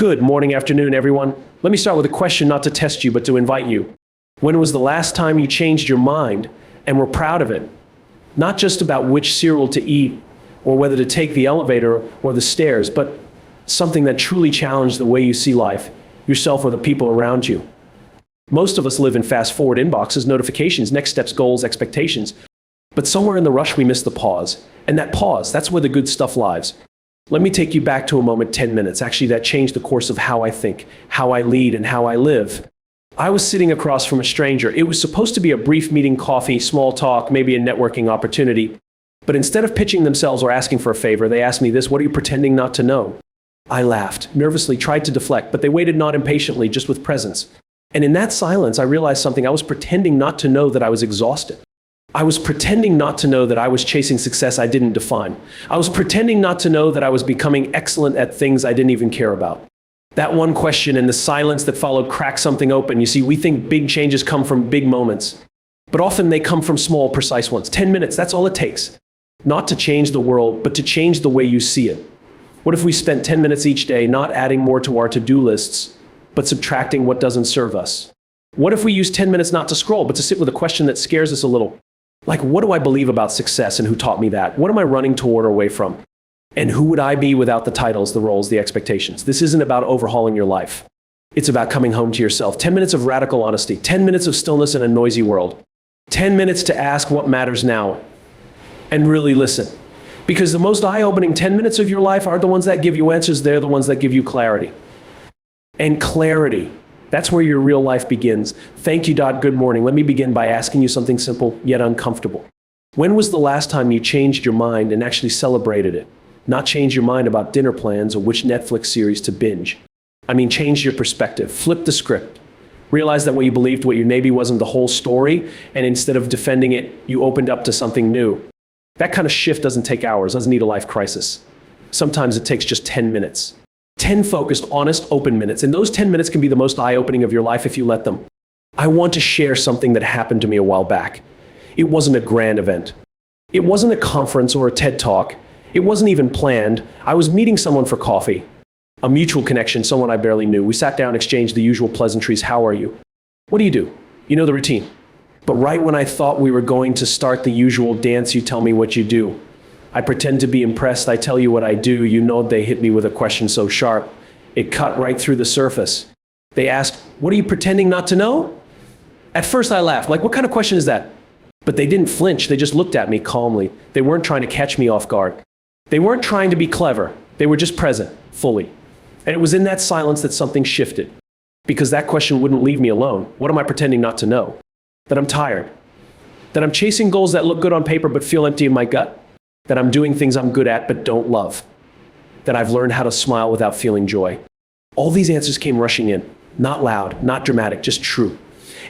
Good morning, afternoon, everyone. Let me start with a question, not to test you, but to invite you. When was the last time you changed your mind and were proud of it? Not just about which cereal to eat or whether to take the elevator or the stairs, but something that truly challenged the way you see life, yourself, or the people around you. Most of us live in fast-forward inboxes, notifications, next steps, goals, expectations. But somewhere in the rush, we miss the pause. And that pause, that's where the good stuff lies. Let me take you back to a moment, 10 minutes, actually, that changed the course of how I think, how I lead, and how I live. I was sitting across from a stranger. It was supposed to be a brief meeting, coffee, small talk, maybe a networking opportunity. But instead of pitching themselves or asking for a favor, they asked me this: what are you pretending not to know? I laughed, nervously, tried to deflect, but they waited, not impatiently, just with presence. And in that silence, I realized something. I was pretending not to know that I was exhausted. I was pretending not to know that I was chasing success I didn't define. I was pretending not to know that I was becoming excellent at things I didn't even care about. That one question and the silence that followed cracked something open. You see, we think big changes come from big moments, but often they come from small, precise ones. 10 minutes, that's all it takes. Not to change the world, but to change the way you see it. What if we spent 10 minutes each day not adding more to our to-do lists, but subtracting what doesn't serve us? What if we use 10 minutes not to scroll, but to sit with a question that scares us a little? Like, what do I believe about success and who taught me that? What am I running toward or away from? And who would I be without the titles, the roles, the expectations? This isn't about overhauling your life. It's about coming home to yourself. 10 minutes of radical honesty, 10 minutes of stillness in a noisy world, 10 minutes to ask what matters now and really listen. Because the most eye-opening 10 minutes of your life are the ones that give you answers. They're the ones that give you clarity. And clarity, that's where your real life begins. Thank you, Good morning. Let me begin by asking you something simple yet uncomfortable. When was the last time you changed your mind and actually celebrated it? Not change your mind about dinner plans or which Netflix series to binge. I mean, change your perspective. Flip the script. Realize that what you believed, what you maybe wasn't the whole story, and instead of defending it, you opened up to something new. That kind of shift doesn't take hours, doesn't need a life crisis. Sometimes it takes just 10 minutes. 10 focused, honest, open minutes. And those 10 minutes can be the most eye-opening of your life if you let them. I want to share something that happened to me a while back. It wasn't a grand event. It wasn't a conference or a TED Talk. It wasn't even planned. I was meeting someone for coffee. A mutual connection, someone I barely knew. We sat down, exchanged the usual pleasantries. How are you? What do you do? You know the routine. But right when I thought we were going to start the usual dance, you tell me what you do. I pretend to be impressed. I tell you what I do. You know they hit me with a question so sharp, it cut right through the surface. They asked, what are you pretending not to know? At first I laughed, like, what kind of question is that? But they didn't flinch. They just looked at me calmly. They weren't trying to catch me off guard. They weren't trying to be clever. They were just present, fully. And it was in that silence that something shifted. Because that question wouldn't leave me alone. What am I pretending not to know? That I'm tired. That I'm chasing goals that look good on paper but feel empty in my gut. That I'm doing things I'm good at but don't love. That I've learned how to smile without feeling joy. All these answers came rushing in. Not loud, not dramatic, just true.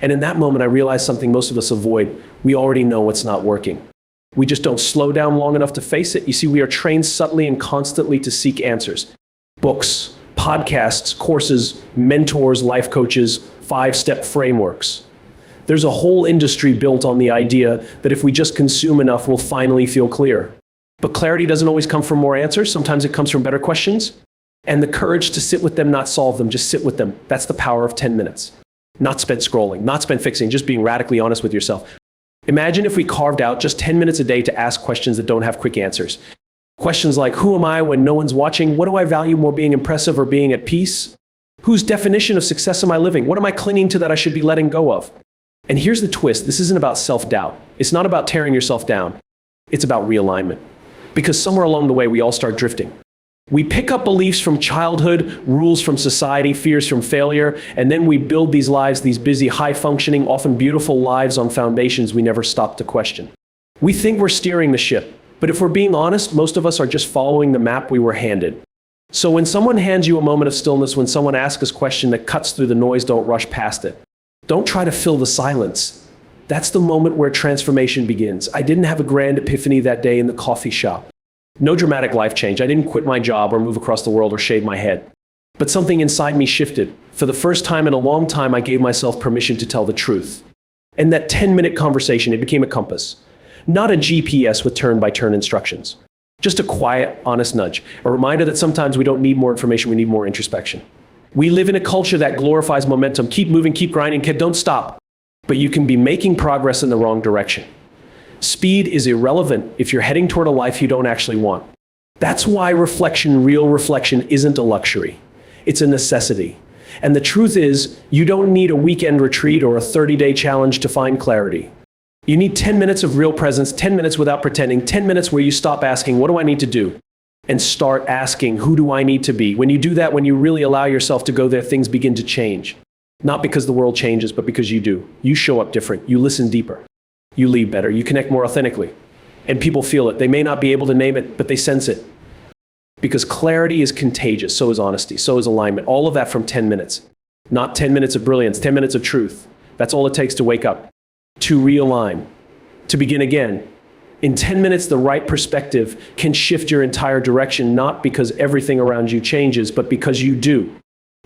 And in that moment, I realized something most of us avoid. We already know what's not working. We just don't slow down long enough to face it. You see, we are trained subtly and constantly to seek answers. Books, podcasts, courses, mentors, life coaches, 5-step frameworks. There's a whole industry built on the idea that if we just consume enough, we'll finally feel clear. But clarity doesn't always come from more answers. Sometimes it comes from better questions. And the courage to sit with them, not solve them, just sit with them. That's the power of 10 minutes. Not spent scrolling, not spent fixing, just being radically honest with yourself. Imagine if we carved out just 10 minutes a day to ask questions that don't have quick answers. Questions like, who am I when no one's watching? What do I value more, being impressive or being at peace? Whose definition of success am I living? What am I clinging to that I should be letting go of? And here's the twist. This isn't about self-doubt. It's not about tearing yourself down. It's about realignment. Because somewhere along the way, we all start drifting. We pick up beliefs from childhood, rules from society, fears from failure, and then we build these lives, these busy, high-functioning, often beautiful lives on foundations we never stop to question. We think we're steering the ship, but if we're being honest, most of us are just following the map we were handed. So when someone hands you a moment of stillness, when someone asks a question that cuts through the noise, don't rush past it. Don't try to fill the silence. That's the moment where transformation begins. I didn't have a grand epiphany that day in the coffee shop. No dramatic life change. I didn't quit my job or move across the world or shave my head. But something inside me shifted. For the first time in a long time, I gave myself permission to tell the truth. And that 10-minute conversation, it became a compass. Not a GPS with turn-by-turn instructions. Just a quiet, honest nudge. A reminder that sometimes we don't need more information, we need more introspection. We live in a culture that glorifies momentum. Keep moving, keep grinding, kid, don't stop. But you can be making progress in the wrong direction. Speed is irrelevant if you're heading toward a life you don't actually want. That's why reflection, real reflection, isn't a luxury. It's a necessity. And the truth is, you don't need a weekend retreat or a 30-day challenge to find clarity. You need 10 minutes of real presence, 10 minutes without pretending, 10 minutes where you stop asking, what do I need to do? And start asking, who do I need to be? When you do that, when you really allow yourself to go there, things begin to change. Not because the world changes, but because you do. You show up different. You listen deeper. You lead better. You connect more authentically. And people feel it. They may not be able to name it, but they sense it. Because clarity is contagious. So is honesty. So is alignment. All of that from 10 minutes. Not 10 minutes of brilliance, 10 minutes of truth. That's all it takes to wake up, to realign, to begin again. In 10 minutes, the right perspective can shift your entire direction, not because everything around you changes, but because you do.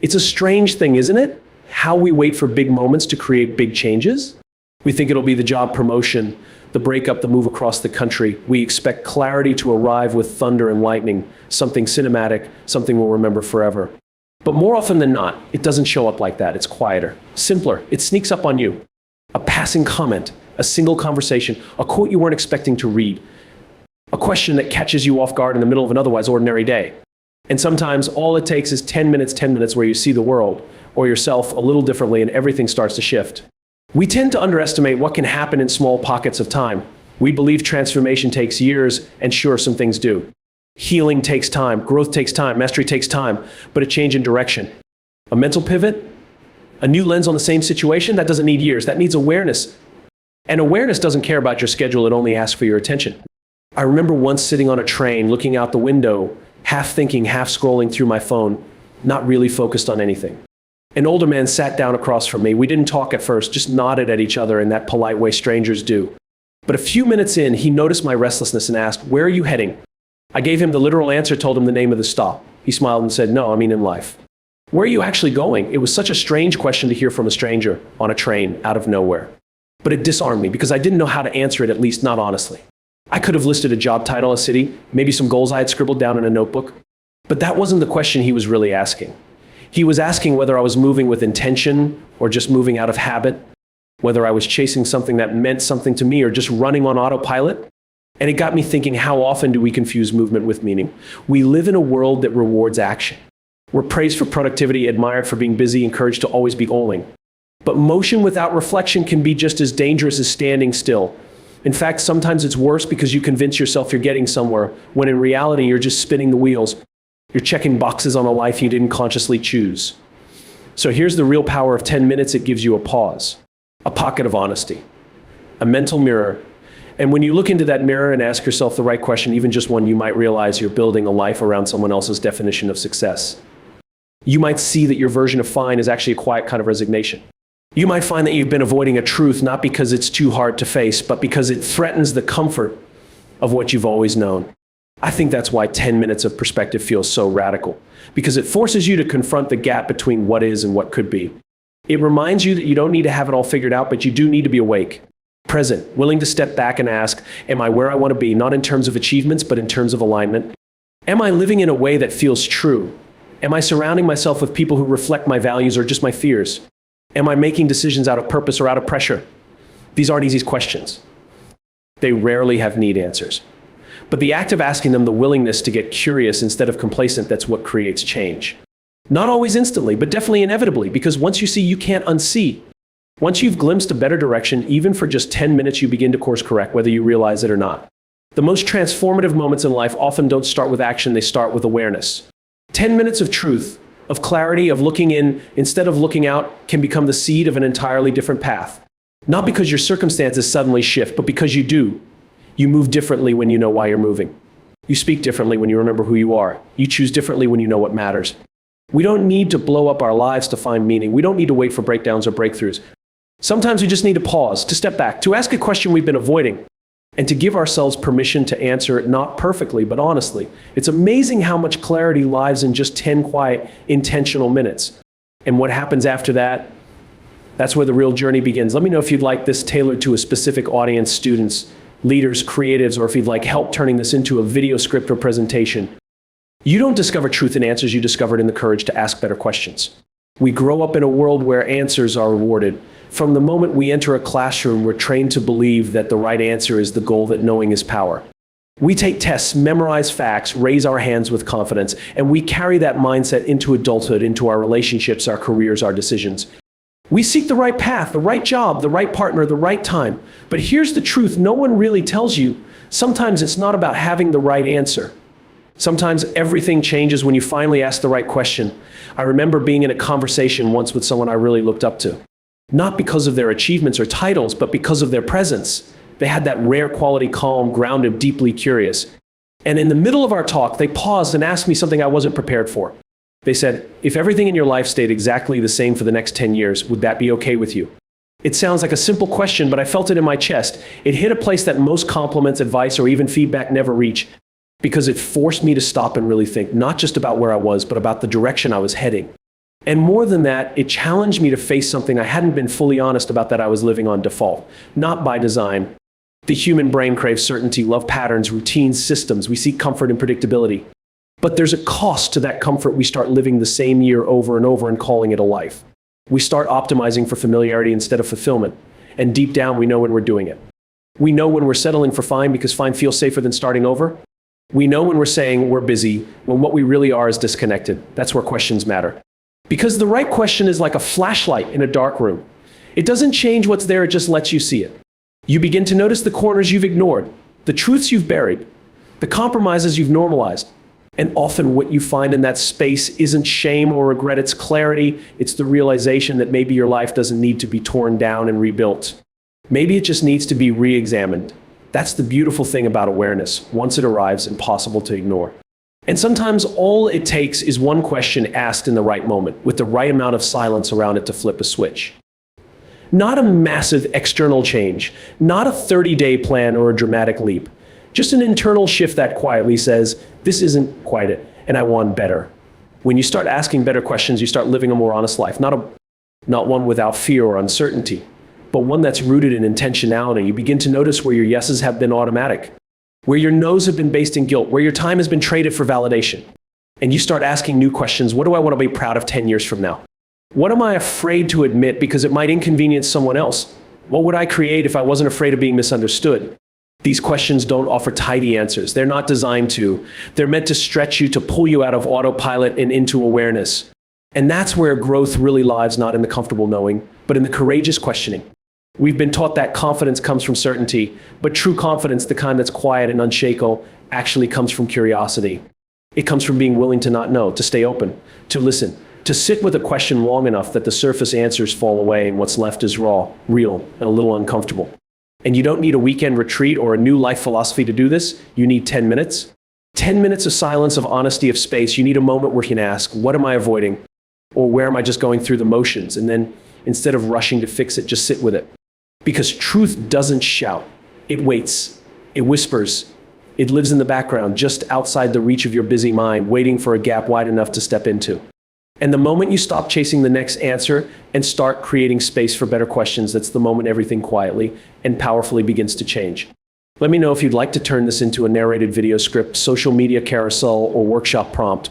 It's a strange thing, isn't it? How we wait for big moments to create big changes. We think it'll be the job promotion, the breakup, the move across the country. We expect clarity to arrive with thunder and lightning, something cinematic, something we'll remember forever. But more often than not, it doesn't show up like that. It's quieter, simpler. It sneaks up on you. A passing comment, a single conversation, a quote you weren't expecting to read, a question that catches you off guard in the middle of an otherwise ordinary day. And sometimes all it takes is 10 minutes where you see the world or yourself a little differently and everything starts to shift. We tend to underestimate what can happen in small pockets of time. We believe transformation takes years, and sure, some things do. Healing takes time, growth takes time, mastery takes time, but a change in direction. A mental pivot, a new lens on the same situation, that doesn't need years, that needs awareness. And awareness doesn't care about your schedule, it only asks for your attention. I remember once sitting on a train, looking out the window, half thinking, half scrolling through my phone, not really focused on anything. An older man sat down across from me. We didn't talk at first, just nodded at each other in that polite way strangers do. But a few minutes in, he noticed my restlessness and asked, "Where are you heading?" I gave him the literal answer, told him the name of the stop. He smiled and said, "No, I mean in life." "Where are you actually going?" It was such a strange question to hear from a stranger on a train out of nowhere. But it disarmed me because I didn't know how to answer it, at least not honestly. I could have listed a job title, a city, maybe some goals I had scribbled down in a notebook. But that wasn't the question he was really asking. He was asking whether I was moving with intention or just moving out of habit, whether I was chasing something that meant something to me or just running on autopilot. And it got me thinking, how often do we confuse movement with meaning? We live in a world that rewards action. We're praised for productivity, admired for being busy, encouraged to always be going. But motion without reflection can be just as dangerous as standing still. In fact, sometimes it's worse because you convince yourself you're getting somewhere, when in reality you're just spinning the wheels. You're checking boxes on a life you didn't consciously choose. So here's the real power of 10 minutes. It gives you a pause, a pocket of honesty, a mental mirror. And when you look into that mirror and ask yourself the right question, even just one, you might realize you're building a life around someone else's definition of success. You might see that your version of fine is actually a quiet kind of resignation. You might find that you've been avoiding a truth not because it's too hard to face, but because it threatens the comfort of what you've always known. I think that's why 10 minutes of perspective feels so radical, because it forces you to confront the gap between what is and what could be. It reminds you that you don't need to have it all figured out, but you do need to be awake, present, willing to step back and ask, am I where I want to be, not in terms of achievements, but in terms of alignment? Am I living in a way that feels true? Am I surrounding myself with people who reflect my values or just my fears? Am I making decisions out of purpose or out of pressure? These aren't easy questions. They rarely have neat answers. But the act of asking them, the willingness to get curious instead of complacent, that's what creates change. Not always instantly, but definitely inevitably, because once you see, you can't unsee. Once you've glimpsed a better direction, even for just 10 minutes, you begin to course correct, whether you realize it or not. The most transformative moments in life often don't start with action, they start with awareness. 10 minutes of truth, of clarity, of looking in instead of looking out can become the seed of an entirely different path. Not because your circumstances suddenly shift, but because you do. You move differently when you know why you're moving. You speak differently when you remember who you are. You choose differently when you know what matters. We don't need to blow up our lives to find meaning. We don't need to wait for breakdowns or breakthroughs. Sometimes we just need to pause, to step back, to ask a question we've been avoiding, and to give ourselves permission to answer it not perfectly, but honestly. It's amazing how much clarity lies in just 10 quiet, intentional minutes. And what happens after that? That's where the real journey begins. Let me know if you'd like this tailored to a specific audience, students, leaders, creatives, or if you'd like help turning this into a video script or presentation. You don't discover truth and answers, you discover it in the courage to ask better questions. We grow up in a world where answers are rewarded. From the moment we enter a classroom, we're trained to believe that the right answer is the goal, that knowing is power. We take tests, memorize facts, raise our hands with confidence, and we carry that mindset into adulthood, into our relationships, our careers, our decisions. We seek the right path, the right job, the right partner, the right time. But here's the truth: no one really tells you. Sometimes it's not about having the right answer. Sometimes everything changes when you finally ask the right question. I remember being in a conversation once with someone I really looked up to. Not because of their achievements or titles, but because of their presence. They had that rare quality, calm, grounded, deeply curious. And in the middle of our talk, they paused and asked me something I wasn't prepared for. They said, "If everything in your life stayed exactly the same for the next 10 years, would that be okay with you?" It sounds like a simple question, but I felt it in my chest. It hit a place that most compliments, advice, or even feedback never reach, because it forced me to stop and really think, not just about where I was, but about the direction I was heading. And more than that, it challenged me to face something I hadn't been fully honest about, that I was living on default, not by design. The human brain craves certainty, love patterns, routines, systems. We seek comfort and predictability. But there's a cost to that comfort. We start living the same year over and over and calling it a life. We start optimizing for familiarity instead of fulfillment. And deep down, we know when we're doing it. We know when we're settling for fine because fine feels safer than starting over. We know when we're saying we're busy, when what we really are is disconnected. That's where questions matter. Because the right question is like a flashlight in a dark room. It doesn't change what's there, it just lets you see it. You begin to notice the corners you've ignored, the truths you've buried, the compromises you've normalized. And often what you find in that space isn't shame or regret, it's clarity. It's the realization that maybe your life doesn't need to be torn down and rebuilt. Maybe it just needs to be re-examined. That's the beautiful thing about awareness. Once it arrives, impossible to ignore. And sometimes all it takes is one question asked in the right moment, with the right amount of silence around it to flip a switch. Not a massive external change, not a 30-day plan or a dramatic leap. Just an internal shift that quietly says, this isn't quite it, and I want better. When you start asking better questions, you start living a more honest life, not one without fear or uncertainty, but one that's rooted in intentionality. You begin to notice where your yeses have been automatic, where your no's have been based in guilt, where your time has been traded for validation. And you start asking new questions. What do I want to be proud of 10 years from now? What am I afraid to admit because it might inconvenience someone else? What would I create if I wasn't afraid of being misunderstood? These questions don't offer tidy answers. They're not designed to. They're meant to stretch you, to pull you out of autopilot and into awareness. And that's where growth really lies, not in the comfortable knowing, but in the courageous questioning. We've been taught that confidence comes from certainty, but true confidence, the kind that's quiet and unshakable, actually comes from curiosity. It comes from being willing to not know, to stay open, to listen, to sit with a question long enough that the surface answers fall away and what's left is raw, real, and a little uncomfortable. And you don't need a weekend retreat or a new life philosophy to do this. You need 10 minutes. 10 minutes of silence, of honesty, of space. You need a moment where you can ask, what am I avoiding? Or where am I just going through the motions? And then instead of rushing to fix it, just sit with it. Because truth doesn't shout. It waits. It whispers. It lives in the background, just outside the reach of your busy mind, waiting for a gap wide enough to step into. And the moment you stop chasing the next answer and start creating space for better questions, that's the moment everything quietly and powerfully begins to change. Let me know if you'd like to turn this into a narrated video script, social media carousel, or workshop prompt.